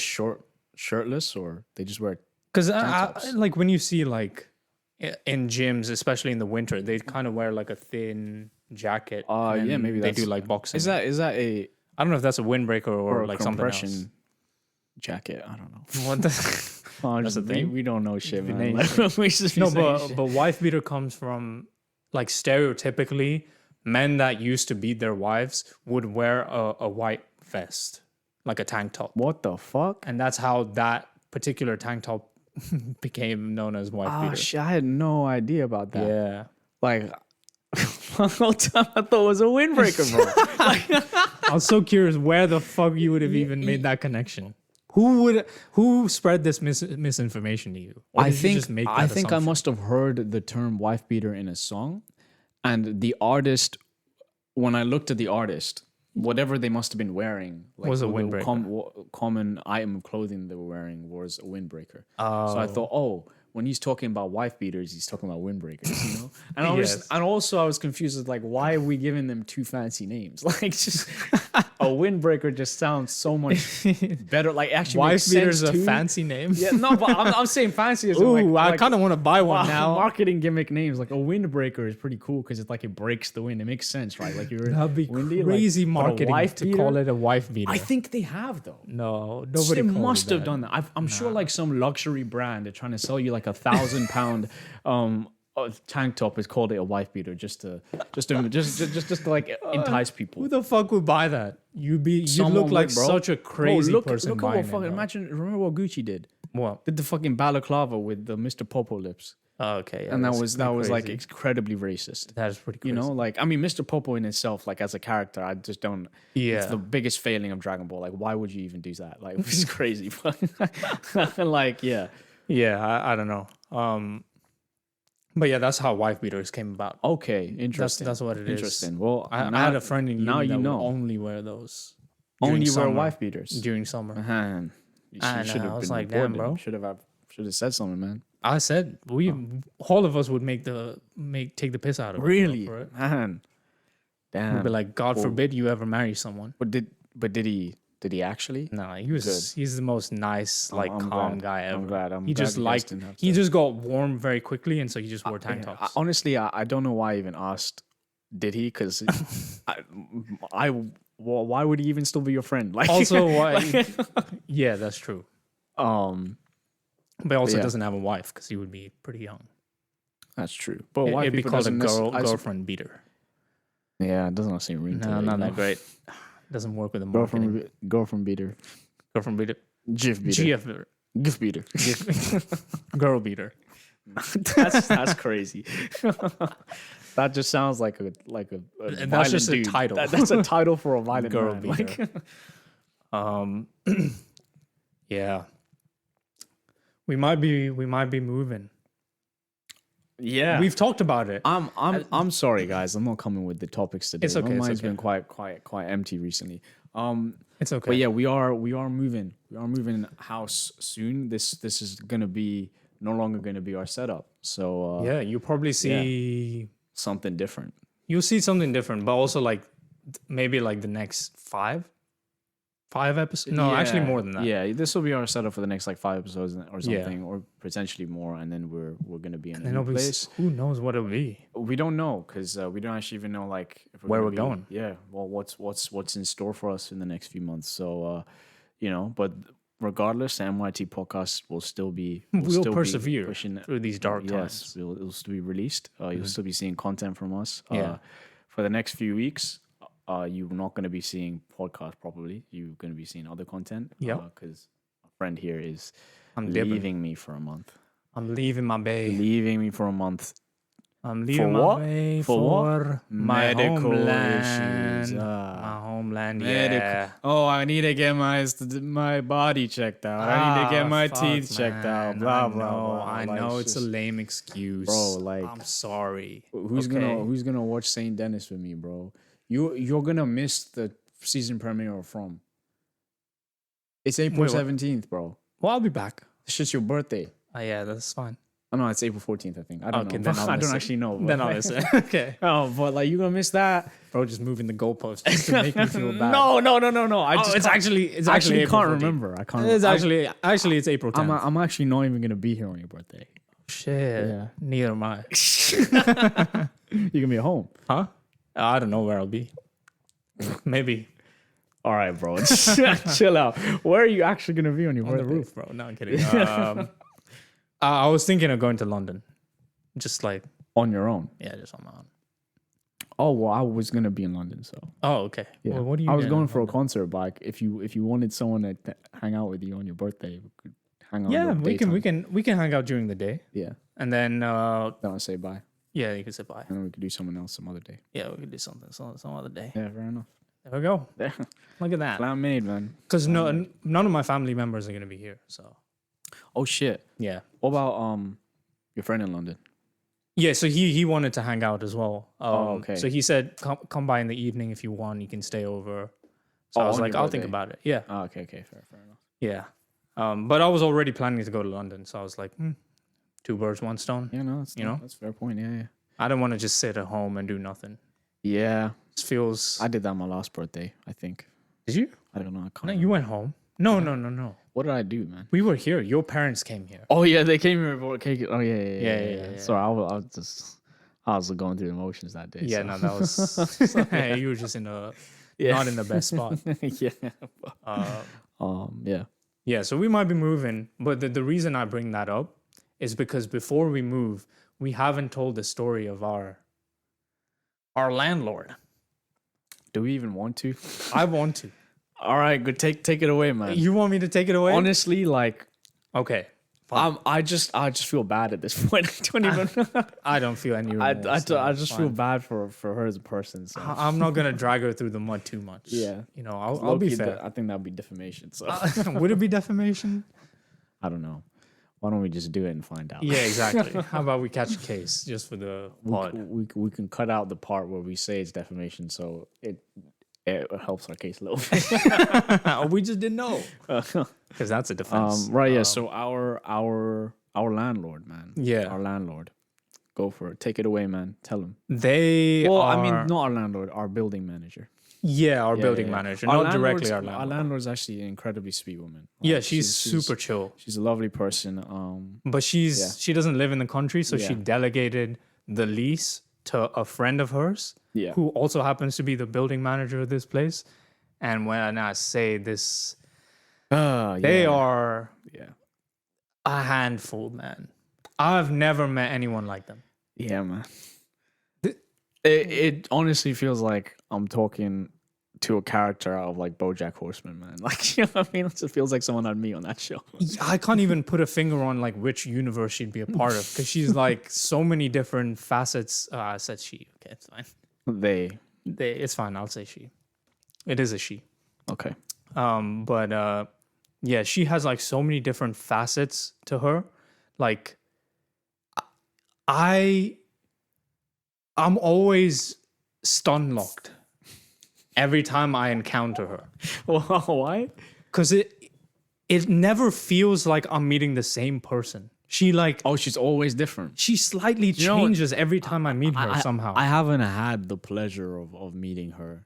B: shirtless or they just wear.
A: Because
B: tops.
A: like when you see like in gyms, especially in the winter, they kind of wear like a thin jacket. and
B: Yeah, maybe
A: they
B: that's,
A: do like boxing.
B: Is that a
A: I don't know if that's a windbreaker or
B: a
A: like something else.
B: compression jacket? I don't know.
A: What the?
B: That's
A: a thing?
B: We don't know shit, man.
A: name
B: Like, we just be
A: No,
B: saying
A: but
B: shit.
A: wife beater comes from like stereotypically men that used to beat their wives would wear a white vest, like a tank top,
B: What the fuck?
A: and that's how that particular tank top became known as wife
B: Oh
A: beater.
B: shit! I had no idea about that.
A: Yeah.
B: Like, the whole time I thought it was a windbreaker, bro.
A: I was so curious where the fuck you would have even made that connection. Who spread this misinformation to you? Or did you just make that
B: I think I
A: assumption?
B: must have heard the term wife beater in a song, and the artist. When I looked at the artist, whatever they must have been wearing like,
A: Was a
B: the
A: windbreaker.
B: common item of clothing they were wearing was a windbreaker.
A: Oh.
B: So I thought, oh, when he's talking about wife beaters, he's talking about windbreakers, you know. And
A: Yes.
B: also I was confused with like, why are we giving them two fancy names? Like, just a windbreaker just sounds so much better. Like, actually,
A: Wife
B: makes
A: beater is
B: sense
A: a
B: too.
A: fancy name.
B: Yeah, no, but I'm saying fancy as in
A: Ooh,
B: like,
A: I kind of want to buy one now.
B: Marketing gimmick names like a windbreaker is pretty cool because it's like it breaks the wind. It makes sense, right? Like you're
A: That'd be
B: windy,
A: crazy
B: like, but a
A: marketing
B: wife
A: to call it a wife beater.
B: I think they have though.
A: No, nobody
B: They
A: calls
B: must
A: it
B: have
A: that.
B: done that. I'm sure like some luxury brand they're trying to sell you like 1,000-pound tank top is called it a wife beater just to like entice people.
A: Who the fuck would buy that? You
B: Someone
A: look like
B: would, bro.
A: such a crazy
B: look,
A: person
B: Look at
A: buying
B: what
A: it.
B: fucking
A: bro.
B: imagine. Remember what Gucci did?
A: What?
B: Did the fucking balaclava with the Mr. Popo lips,
A: Oh, okay, yeah,
B: and that
A: that's
B: was
A: pretty
B: like
A: crazy.
B: incredibly racist.
A: That is pretty crazy.
B: You know, like I mean, Mr. Popo in itself, like as a character, I just don't.
A: Yeah.
B: It's the biggest failing of Dragon Ball. Like, why would you even do that? Like, it's crazy. Like, yeah.
A: Yeah, I don't know. But yeah, that's how wife beaters came about.
B: Okay, interesting.
A: That's what it is.
B: Interesting. Well,
A: I
B: now-
A: had a friend in
B: now
A: uni
B: you
A: that
B: know.
A: would only wear those.
B: Only
A: during
B: wear
A: summer.
B: wife beaters.
A: During summer.
B: Man, you
A: I
B: should
A: know,
B: have
A: I was
B: been
A: like, damn,
B: reported.
A: bro.
B: Should have said something, man.
A: I said all of us would take the piss out of it.
B: Really,
A: For it.
B: man. Damn.
A: We'd be like, God
B: Well-
A: forbid you ever marry someone.
B: But did he actually?
A: No, he's the most nice, like
B: I'm
A: calm
B: glad.
A: guy ever.
B: I'm glad.
A: He just
B: you guys
A: liked.
B: didn't have
A: He
B: to-
A: just got warm very quickly, and so he just wore tank tops.
B: Honestly, I don't know why I even asked. Did he? Because why would he even still be your friend? Like
A: Also, why? Yeah, that's true. But also
B: yeah.
A: doesn't have a wife because he would be pretty young.
B: That's true. But why
A: It'd be
B: people
A: called a
B: doesn't
A: girlfriend beater.
B: Yeah, it doesn't seem ring to
A: No,
B: it,
A: not
B: you
A: that
B: know?
A: great. Doesn't work with the marketing.
B: Girlfriend beater.
A: Girlfriend beater.
B: GIF beater.
A: GF beater.
B: GIF beater.
A: Girl beater.
B: That's crazy. That just sounds like a
A: And that's just a
B: violent dude.
A: title.
B: That's a title for a violent
A: Girl
B: man.
A: beater.
B: Like,
A: Yeah. We might be moving.
B: Yeah.
A: We've talked about it.
B: I'm sorry, guys. I'm not coming with the topics today.
A: It's okay,
B: My
A: it's
B: mind's
A: okay.
B: been quite empty recently.
A: It's okay.
B: But yeah, we are moving. We are moving house soon. This is gonna be no longer gonna be our setup. So
A: Yeah, you probably see
B: something different.
A: you'll see something different, but also like maybe like the next five episodes. No, actually more than that.
B: Yeah, this will be our setup for the next like 5 episodes or something, or potentially more. And then we're gonna be in a new place.
A: Who knows what it'll be?
B: We don't know because we don't actually even know like if
A: Where
B: gonna
A: we're going.
B: Yeah, well, what's in store for us in the next few months. So, but regardless, the MYT podcast will still be.
A: We'll
B: still
A: persevere
B: be pushing
A: through these dark
B: Yes,
A: times.
B: it'll still be released. You'll still be seeing content from us.
A: Yeah.
B: For the next few weeks, you're not going to be seeing podcast probably. You're going to be seeing other content.
A: Yeah.
B: Because a friend here is
A: I'm
B: leaving me for a month.
A: I'm leaving my bay.
B: Leaving me for a month.
A: I'm leaving my
B: what?
A: bay
B: For what?
A: my
B: Medical
A: homeland.
B: issues.
A: My homeland,
B: Medical.
A: yeah.
B: Oh, I need to get my body checked out. I need to get my teeth checked out. Blah blah blah.
A: I
B: Like,
A: know it's a lame excuse,
B: bro. Like,
A: I'm sorry.
B: who's gonna watch Saint Dennis with me, bro? You're gonna miss the season premiere of From. It's April 17th, bro.
A: Well, I'll be back.
B: It's just your birthday.
A: Yeah, that's fine.
B: Oh no, it's April 14th, I think. I don't know.
A: then I'll
B: I
A: miss
B: don't
A: it.
B: actually know.
A: Then I'll miss it. Okay.
B: Oh, but like you're gonna miss that.
A: Bro, just moving the goalpost just to make me feel bad.
B: No.
A: It's actually
B: April
A: April
B: can't
A: 14th.
B: remember. I can't.
A: It's actually it's April 10th.
B: I'm actually not even gonna be here on your birthday.
A: Shit.
B: Yeah.
A: Neither am I.
B: You're gonna be at home.
A: Huh? I don't know where I'll be. Maybe
B: All right, bro. Chill out. Where are you actually gonna be on your
A: on
B: birthday?
A: the roof, bro. No, I'm kidding. I was thinking of going to London. Just like,
B: On your own.
A: yeah, just on my own.
B: Oh well, I was gonna be in London, so
A: Oh, okay.
B: yeah.
A: Well, what do you
B: I was
A: doing
B: going
A: in
B: for a
A: London?
B: concert, but like, if you wanted someone to hang out with you on your birthday, we could hang out.
A: Yeah,
B: in the
A: we can hang out during the day.
B: Yeah.
A: And then
B: Then I'll say bye,
A: yeah, you can say bye.
B: and then we could do someone else some other day.
A: Yeah, we could do something some other day.
B: Yeah, fair enough.
A: There we go.
B: There.
A: Look at that.
B: Plan made, man.
A: Because none of my family members are gonna be here. So
B: Oh shit.
A: yeah.
B: What about your friend in London?
A: Yeah, so he wanted to hang out as well.
B: okay.
A: So he said, come by in the evening if you want. You can stay over. So I was
B: on
A: like,
B: your
A: I'll think
B: birthday?
A: about it. Yeah,
B: Oh, okay, fair enough.
A: yeah. But I was already planning to go to London, so I was like, two birds, one stone.
B: Yeah, no, that's
A: You know?
B: that's a fair point. Yeah.
A: I don't want to just sit at home and do nothing.
B: Yeah,
A: It feels.
B: I did that my last birthday. I think.
A: Did you?
B: I don't know. I can't.
A: No, you went home. No.
B: What did I do, man?
A: We were here. Your parents came here.
B: Oh yeah, they came here for cake. Oh yeah.
A: Yeah.
B: Sorry, I was going through the emotions that day.
A: Yeah,
B: so.
A: no, that was. Hey, you were just not in the best spot.
B: Yeah.
A: Yeah, so we might be moving, but the reason I bring that up is because before we move, we haven't told the story of our landlord.
B: Do we even want to?
A: I want to.
B: All right, good. Take it away, man.
A: You want me to take it away?
B: Honestly, like,
A: Okay.
B: I just feel bad at this point. I don't even.
A: I don't feel any remorse.
B: I just feel
A: Fine.
B: bad for her as a person. So.
A: I'm not gonna drag her through the mud too much.
B: Yeah.
A: You know, I'll be
B: Low-key,
A: fair.
B: I think that would be defamation. So
A: Would it be defamation?
B: I don't know. Why don't we just do it and find out?
A: Yeah, exactly. How about we catch a case just for the pod?
B: We can cut out the part where we say it's defamation, so it helps our case a little bit.
A: We just didn't know because that's a defense.
B: Right? Yeah. So our landlord, man.
A: Yeah.
B: Our landlord. Go for it. Take it away, man. Tell him.
A: They
B: Well,
A: are,
B: I mean, not our landlord. Our building manager.
A: our building
B: Yeah.
A: manager, not directly our
B: Our
A: landlord.
B: landlord's actually an incredibly sweet woman.
A: Yeah,
B: Like,
A: she's super chill.
B: She's a lovely person.
A: But she doesn't live in the country, so she
B: Yeah.
A: delegated the lease to a friend of hers,
B: Yeah.
A: who also happens to be the building manager of this place. And when I say this, they are
B: Yeah.
A: a handful, man. I've never met anyone like them.
B: Yeah, man. It honestly feels like I'm talking to a character out of like BoJack Horseman, man. Like, you know what I mean? It just feels like someone I'd meet on that show.
A: I can't even put a finger on like which universe she'd be a part of because she's like so many different facets. I said she. Okay, it's fine. It's fine. I'll say she. It is a she.
B: Okay.
A: But yeah, she has like so many different facets to her. Like, I'm always stun locked every time I encounter her.
B: Why?
A: Because it never feels like I'm meeting the same person. She like
B: Oh, she's always different.
A: she slightly
B: know what?
A: changes every time I meet her somehow.
B: I haven't had the pleasure of meeting her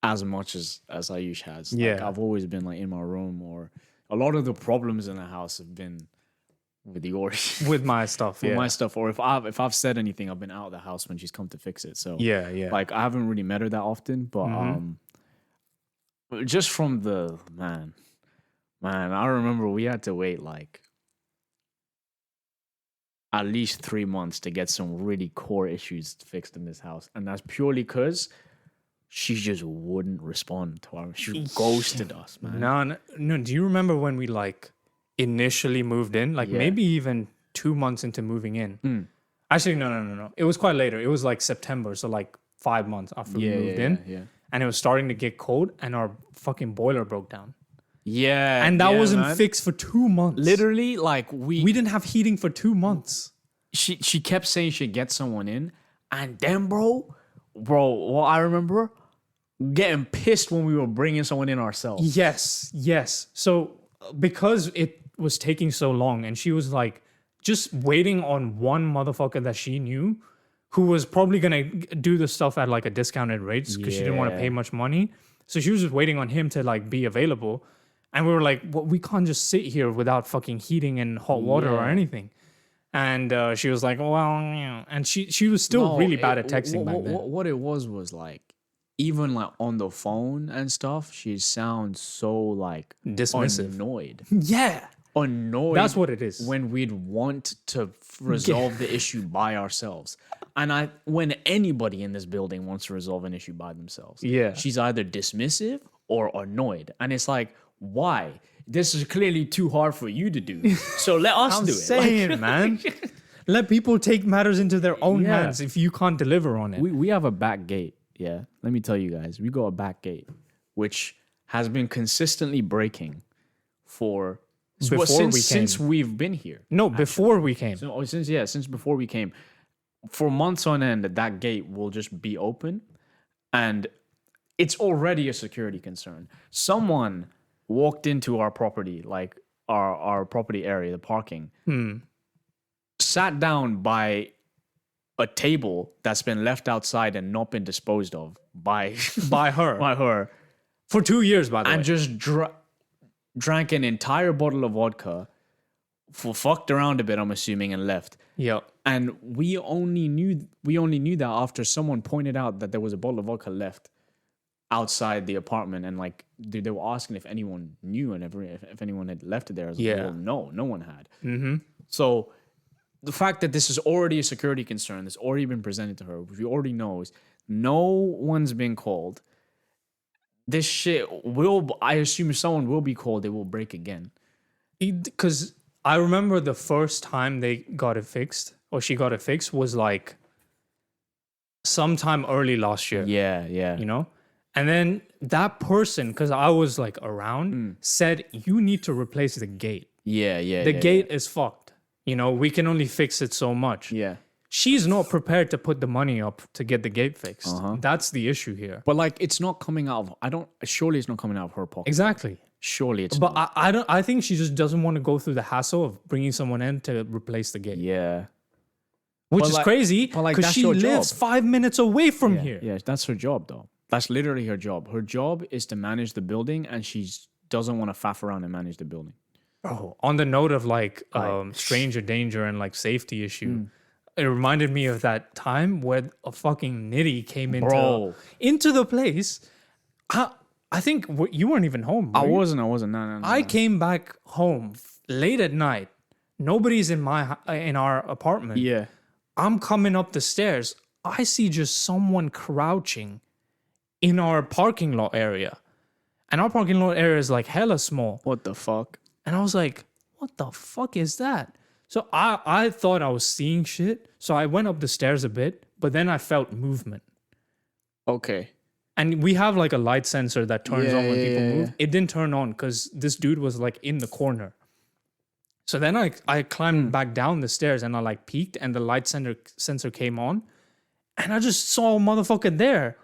B: as much as Ayush has. Like,
A: Yeah.
B: I've always been like in my room, or a lot of the problems in the house have been with yours.
A: With my stuff,
B: with
A: yeah.
B: my stuff, or if I've said anything, I've been out of the house when she's come to fix it. So
A: Yeah.
B: like I haven't really met her that often, but just from the man, I remember we had to wait like at least 3 months to get some really core issues fixed in this house, and that's purely because she just wouldn't respond to our. She ghosted us, man.
A: No. Do you remember when we like initially moved in? Like maybe even 2 months into moving in. Actually, no. It was quite later. It was like September, so like 5 months after we moved in.
B: Yeah.
A: And it was starting to get cold, and our fucking boiler broke down.
B: Yeah,
A: And that
B: yeah,
A: wasn't
B: man.
A: fixed for 2 months.
B: Literally, like
A: We didn't have heating for 2 months.
B: she kept saying she'd get someone in, and then bro, what I remember getting pissed when we were bringing someone in ourselves.
A: Yes. So because it was taking so long, and she was like just waiting on one motherfucker that she knew who was probably gonna do the stuff at like a discounted rates because she didn't want to pay much money. So she was just waiting on him to like be available. And we were like, well, we can't just sit here without fucking heating and hot water or anything. And she was like, well, yeah. And she was still really bad at texting back then.
B: What it was like, even like on the phone and stuff, she sounds so like
A: Dismissive.
B: annoyed.
A: Yeah.
B: Annoyed.
A: That's what it is.
B: When we'd want to resolve the issue by ourselves. And when anybody in this building wants to resolve an issue by themselves, she's either dismissive or annoyed. And it's like, why? This is clearly too hard for you to do. So let us
A: I'm
B: do it.
A: saying, man. Let people take matters into their own hands if you can't deliver on it.
B: We have a back gate. Yeah. Let me tell you guys, we got a back gate, which has been consistently breaking for since we've been here.
A: No, before we came.
B: Since before we came. For months on end, that gate will just be open, and it's already a security concern. Someone walked into our property, like our property area, the parking, sat down by a table that's been left outside and not been disposed of by her
A: For 2 years, by the way.
B: and just drank an entire bottle of vodka, fucked around a bit, I'm assuming, and left.
A: Yep.
B: And we only knew that after someone pointed out that there was a bottle of vodka left outside the apartment, and like they were asking if anyone knew and if anyone had left it there. I was like, well, no one had. So the fact that this is already a security concern that's already been presented to her, which we already know, is no one's been called. This shit I assume someone will be called. They will break again.
A: Because I remember the first time they got it fixed, or she got it fixed, was like sometime early last year.
B: Yeah.
A: You know? And then that person, because I was like around, said, you need to replace the gate.
B: Yeah.
A: The gate is fucked. You know, we can only fix it so much.
B: Yeah.
A: She's not prepared to put the money up to get the gate fixed. That's the issue here.
B: But like, it's not coming out of, surely it's not coming out of her pocket.
A: Exactly.
B: Surely it's
A: But
B: not.
A: I think she just doesn't want to go through the hassle of bringing someone in to replace the gate.
B: Yeah.
A: Which
B: But
A: is
B: like-
A: crazy
B: but like,
A: because
B: that's
A: she
B: your
A: lives
B: job.
A: 5 minutes away from here.
B: Yeah, that's her job though. That's literally her job. Her job is to manage the building, and she doesn't want to faff around and manage the building.
A: Oh, on the note of like stranger danger and like safety issue, it reminded me of that time where a fucking nitty came into the place. I think you weren't even home.
B: I
A: were you?
B: wasn't. No.
A: I came back home late at night. Nobody's in our apartment.
B: Yeah.
A: I'm coming up the stairs. I see just someone crouching in our parking lot area. And our parking lot area is like hella small.
B: What the fuck?
A: And I was like, what the fuck is that? So I thought I was seeing shit. So I went up the stairs a bit, but then I felt movement.
B: Okay.
A: And we have like a light sensor that turns on when people
B: Yeah.
A: move. It didn't turn on because this dude was like in the corner. So then I climbed back down the stairs and I like peeked and the light sensor came on and I just saw a motherfucker there.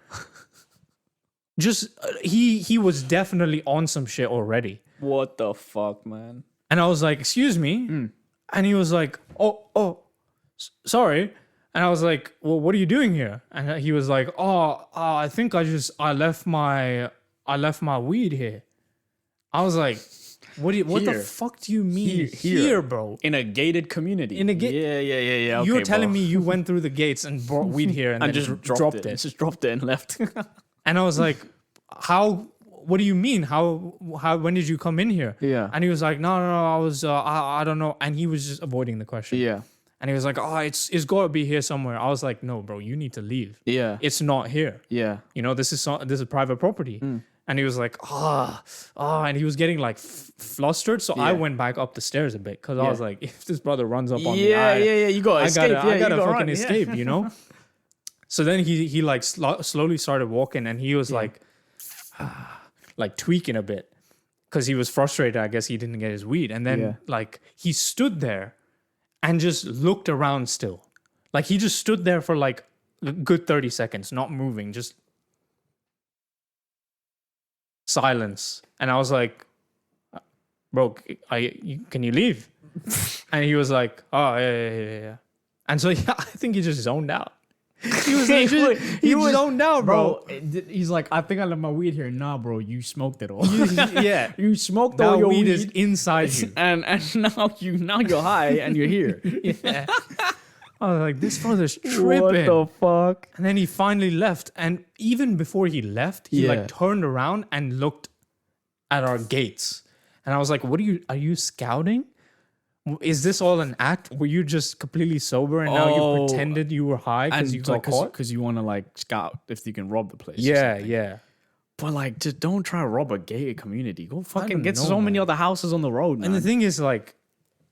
A: Just he was definitely on some shit already.
B: What the fuck, man?
A: And I was like, "Excuse me," and he was like, "Oh, sorry." And I was like, "Well, what are you doing here?" And he was like, I think I left my weed here." I was like, "What the
B: Here.
A: fuck do you mean here, bro?
B: In a gated community.
A: In a gate?
B: Yeah. Okay,
A: You're telling me you went through the gates and brought weed here and then
B: just
A: dropped it?"
B: Just dropped it and left.
A: And I was like, "How? What do you mean? How? When did you come in here?"
B: Yeah.
A: And he was like, "No, I was, I don't know." And he was just avoiding the question.
B: Yeah.
A: And he was like, "Oh, it's got to be here somewhere." I was like, "No, bro, you need to leave.
B: Yeah.
A: It's not here.
B: Yeah.
A: You know, this is private property." And he was like, and he was getting like flustered. So I went back up the stairs a bit because I was like, if this brother runs up on me,
B: you gotta escape.
A: I gotta fucking escape, you know? So then he like slowly started walking and he was like tweaking a bit because he was frustrated. I guess he didn't get his weed. And then like he stood there and just looked around still. Like he just stood there for like a good 30 seconds, not moving, just silence. And I was like, "Bro, can you leave?" And he was like, "Oh, yeah. And so I think he just zoned out. He was he zoned out, bro.
B: He's like, "I think I left my weed here." Nah, bro, you smoked it all.
A: Yeah.
B: You smoked
A: Now
B: all your
A: weed
B: weed
A: is inside you.
B: and now you're high and you're here.
A: Yeah. I was like, this brother's tripping.
B: What the fuck?
A: And then he finally left. And even before he left, he like turned around and looked at our gates. And I was like, are you scouting? Is this all an act? Were you just completely sober and now you pretended you were high because you got caught?
B: Because you want to like scout if you can rob the place.
A: Yeah.
B: But like, just don't try to rob a gated community. Go fucking get
A: know,
B: so many
A: man.
B: other houses on the road, man.
A: And the thing is, like,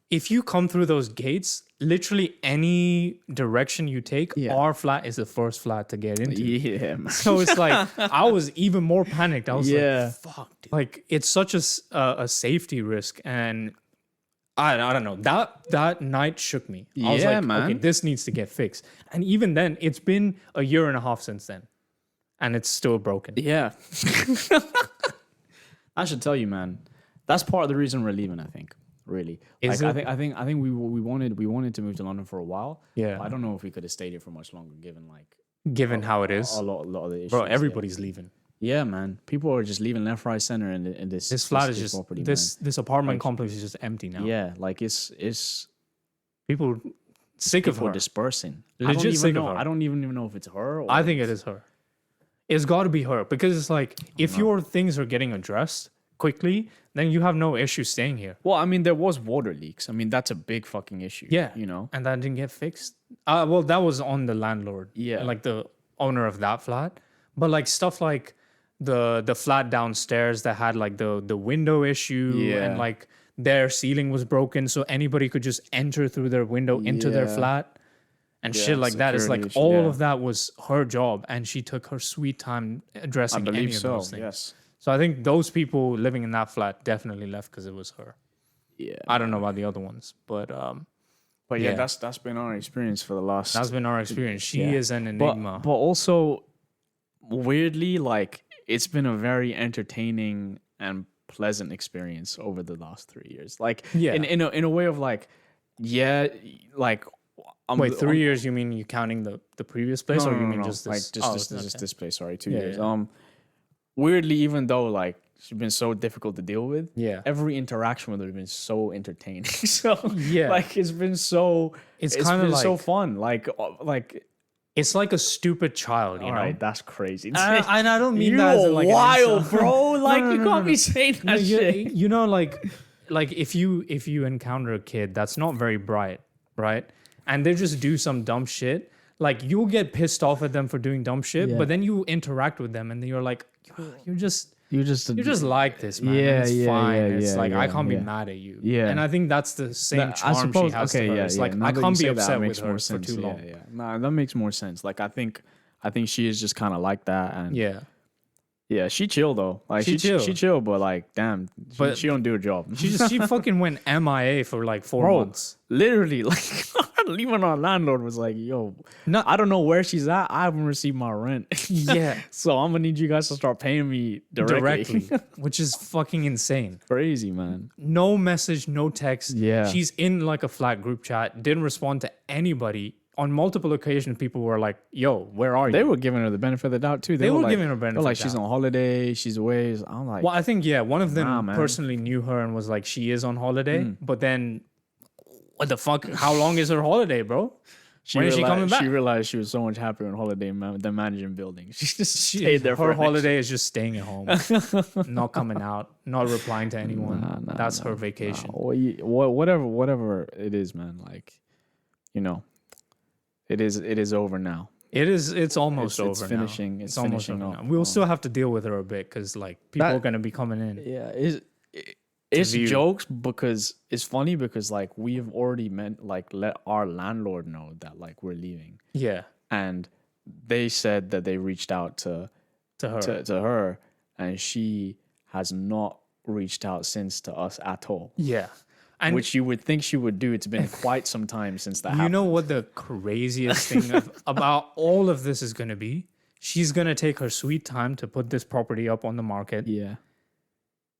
A: if you come through those gates, literally any direction you take, our flat is the first flat to get into.
B: Yeah, man.
A: So it's like, I was even more panicked. I was like, fuck, dude. Like, it's such a safety risk. And I don't know. That night shook me. I was like,
B: man.
A: Okay, this needs to get fixed. And even then, it's been a year and a half since then. And it's still broken.
B: Yeah. I should tell you, man. That's part of the reason we're leaving, I think. Really.
A: Is
B: like,
A: it?
B: I think we wanted to move to London for a while.
A: Yeah.
B: I don't know if we could have stayed here for much longer
A: Given how it is.
B: a lot of the issues.
A: Bro, everybody's leaving.
B: Yeah, man. People are just leaving left, right, center in this
A: Flat is just
B: property,
A: this apartment complex is just empty now.
B: Yeah, like it's
A: People sick of
B: people
A: her.
B: dispersing.
A: Legit sick of her.
B: I don't even know if it's her. Or
A: I think it is her. It's got to be her because it's like if your things are getting addressed quickly, then you have no issue staying here.
B: Well, I mean, there was water leaks. I mean, that's a big fucking issue.
A: Yeah,
B: you know,
A: and that didn't get fixed. Well, that was on the landlord.
B: Yeah.
A: Like the owner of that flat. But like stuff like the flat downstairs that had like the window issue and like their ceiling was broken, so anybody could just enter through their window into their flat. And shit like that is like
B: security
A: all of that was her job, and she took her sweet time addressing any of those things.
B: Yes.
A: So I think those people living in that flat definitely left because it was her.
B: Yeah.
A: I don't know about the other ones, but
B: yeah, that's been our experience for the last.
A: that's been our experience. She is an enigma.
B: But also, weirdly, like it's been a very entertaining and pleasant experience over the last 3 years. Like, in a way of like, like.
A: Wait, 3 years? You mean you counting the previous place, or you mean just this?
B: Like just this place? Sorry, 2 years. Yeah. Weirdly, even though like she's been so difficult to deal with, every interaction with her has been so entertaining. So like it's been so
A: it's kind of like,
B: so fun. Like
A: it's like a stupid child, you know?
B: Right, that's crazy.
A: And I don't mean
B: You're
A: that as in like
B: wild, bro. Like you can't be saying that shit.
A: You know, like if you encounter a kid that's not very bright, right? And they just do some dumb shit, like you'll get pissed off at them for doing dumb shit, but then you interact with them and then you're like, you're just like this, man.
B: Yeah,
A: it's fine. It's like I can't be
B: yeah.
A: mad at you.
B: Yeah.
A: And I think that's the same charm she has to her. It's like I can't be upset with her for too long.
B: Yeah. Nah, that makes more sense. Like I think she is just kind of like that, and Yeah, she chill though. Like
A: She chill.
B: she chill, but like, damn,
A: But-
B: she don't do her job.
A: She fucking went MIA for like 4 months.
B: Literally, like, even our landlord was like, "Yo,
A: No-
B: I don't know where she's at. I haven't received my rent.
A: Yeah.
B: So I'm gonna need you guys to start paying me directly."
A: Which is fucking insane.
B: Crazy, man.
A: No message, no text.
B: Yeah.
A: She's in like a flat group chat, didn't respond to anybody. On multiple occasions, people were like, yo, where are you?
B: They were giving her the benefit of the doubt too.
A: They were
B: like,
A: giving her benefit
B: They're like,
A: of
B: she's
A: doubt.
B: on holiday. She's away. I'm like,
A: Well, I think, yeah, one of them
B: Nah, man.
A: personally knew her and was like, she is on holiday. But then, what the fuck? How long is her holiday, bro? When is she coming back?
B: She realized she was so much happier on holiday than managing building. She just stayed there for
A: her
B: an extra-
A: holiday is just staying at home, not coming out, not replying to anyone. That's her vacation.
B: Whatever it is, man. Like, you know, it is over now.
A: It's almost over
B: It's
A: now.
B: finishing. It's
A: almost
B: finishing
A: over
B: up.
A: now. We'll still have to deal with her a bit because like people
B: That-
A: are gonna be coming in.
B: Yeah, it's
A: view.
B: jokes because it's funny because like we've already let our landlord know that like we're leaving,
A: Yeah,
B: and they said that they reached out to
A: to her.
B: to her, and she has not reached out since to us at all.
A: Yeah, and
B: Which you would think she would do. It's been quite some time since that
A: you
B: happened.
A: know what the craziest thing about all of this is gonna be? She's gonna take her sweet time to put this property up on the market,
B: Yeah.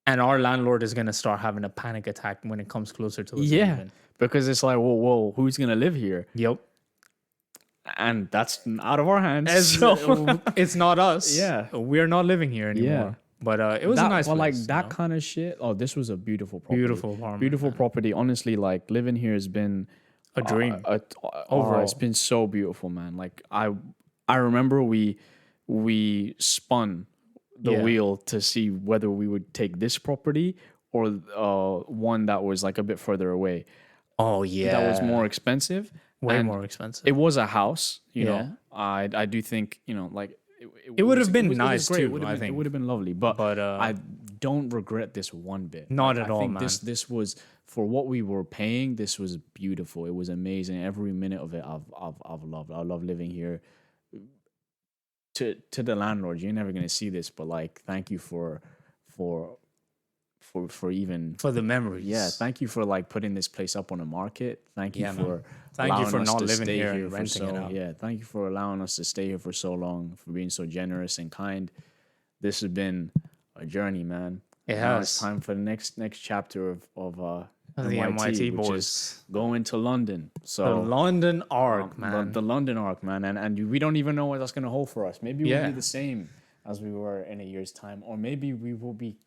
A: and our landlord is gonna start having a panic attack when it comes closer to us.
B: Yeah.
A: leaving.
B: Because it's like, whoa, who's gonna live here?
A: Yep.
B: And that's out of our hands.
A: It's not us.
B: Yeah.
A: We're not living here anymore.
B: Yeah.
A: But it was a nice
B: like
A: place,
B: that
A: you know?
B: kind of shit. Oh, this was a beautiful property.
A: Beautiful apartment,
B: Beautiful
A: man.
B: property. Honestly, like living here has been
A: A dream.
B: Overall, it's been so beautiful, man. Like I remember we spun the
A: Yeah.
B: wheel to see whether we would take this property or one that was like a bit further away.
A: Oh yeah.
B: That was more expensive.
A: way
B: and
A: more expensive.
B: It was a house, you
A: Yeah.
B: know. I do think, you know, like
A: It would have been
B: it was
A: nice
B: great.
A: too,
B: It would have
A: I
B: been-
A: think.
B: it would have been lovely, but
A: But,
B: I don't regret this one bit.
A: Not
B: Like,
A: at
B: I
A: all,
B: think
A: man.
B: This was for what we were paying. This was beautiful. It was amazing. Every minute of it, I've loved. I love living here. To the landlord, you're never gonna see this, but like, thank you for even
A: for the memories.
B: yeah, thank you for like putting this place up on the market. Thank you
A: Yeah, man.
B: for
A: Thank you
B: allowing
A: for
B: us
A: not
B: to
A: living
B: stay
A: here and
B: for
A: renting it out.
B: Yeah, thank you for allowing us to stay here for so long, for being so generous and kind. This has been a journey, man.
A: It
B: Now it's
A: has.
B: time for the next chapter of
A: The MYT
B: which
A: boys.
B: is going to London.
A: The
B: So
A: London arc, man.
B: the London arc, man, and we don't even know what that's gonna hold for us. Maybe we'll
A: Yeah.
B: be the same as we were in a year's time, or maybe we will be.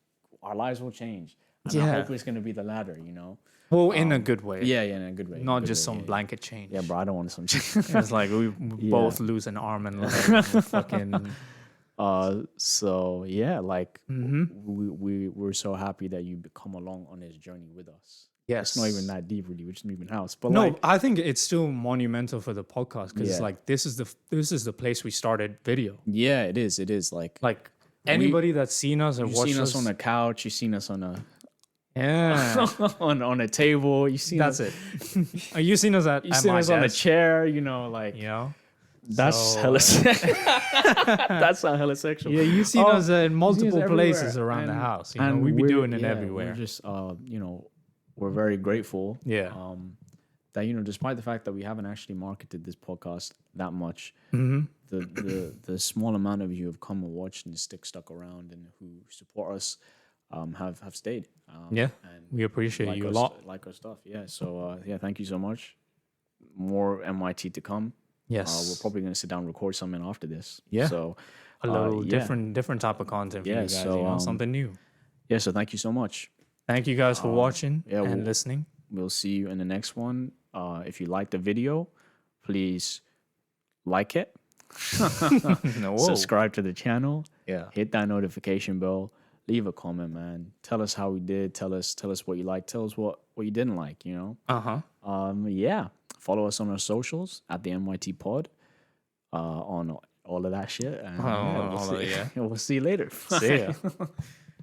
B: Our lives will change. And I
A: Yeah.
B: hope it's gonna be the latter. You know.
A: Well, in a good way.
B: Yeah, in a good way.
A: Not
B: good
A: just
B: way,
A: some
B: yeah.
A: blanket change.
B: Yeah, bro, I don't want some.
A: It's like we both lose an arm and leg. and fucking.
B: So yeah, like
A: Mm-hmm.
B: we're so happy that you come along on this journey with us.
A: Yes.
B: It's not even that deep, really. We're just moving house, but
A: No,
B: like,
A: I think it's still monumental for the podcast because it's
B: Yeah.
A: like this is the place we started video.
B: yeah, it is. It is like
A: Anybody that's seen us or
B: you've
A: watched
B: seen us on a couch, you've seen us on a
A: yeah,
B: on a table, you've seen
A: that's
B: us,
A: it. You seen us at
B: you've seen
A: my
B: us on a
A: desk,
B: chair, you know, like
A: you know.
B: that's
A: So,
B: hella that's not hella sexual.
A: Yeah, you've seen
B: Oh,
A: us in multiple
B: everywhere.
A: places around the house. You know, we be
B: we're-
A: doing it
B: yeah,
A: everywhere.
B: We're just you know, we're very grateful.
A: Yeah.
B: That, you know, despite the fact that we haven't actually marketed this podcast that much,
A: Mm-hmm.
B: the small amount of you who have come and watched and stuck around and who support us have stayed.
A: Yeah,
B: and
A: we appreciate
B: like
A: you a
B: our
A: lot.
B: like our stuff. Yeah. So yeah, thank you so much. More MYT to come.
A: Yes,
B: We're probably gonna sit down and record something after this.
A: Yeah.
B: So
A: a little
B: yeah.
A: different type of content for
B: Yeah,
A: you guys.
B: so,
A: you know, something new.
B: Yeah. So thank you so much.
A: Thank you guys for watching
B: yeah,
A: and
B: we'll-
A: listening.
B: We'll see you in the next one. If you like the video, please like it.
A: No,
B: Subscribe to the channel.
A: yeah,
B: Hit that notification bell. Leave a comment, man. Tell us how we did. Tell us what you liked. Tell us what you didn't like. You know. Yeah. Follow us on our socials at the MYT Pod. On all of that shit. And
A: all
B: we'll
A: of
B: see,
A: it, yeah.
B: we'll see you later.
A: See ya.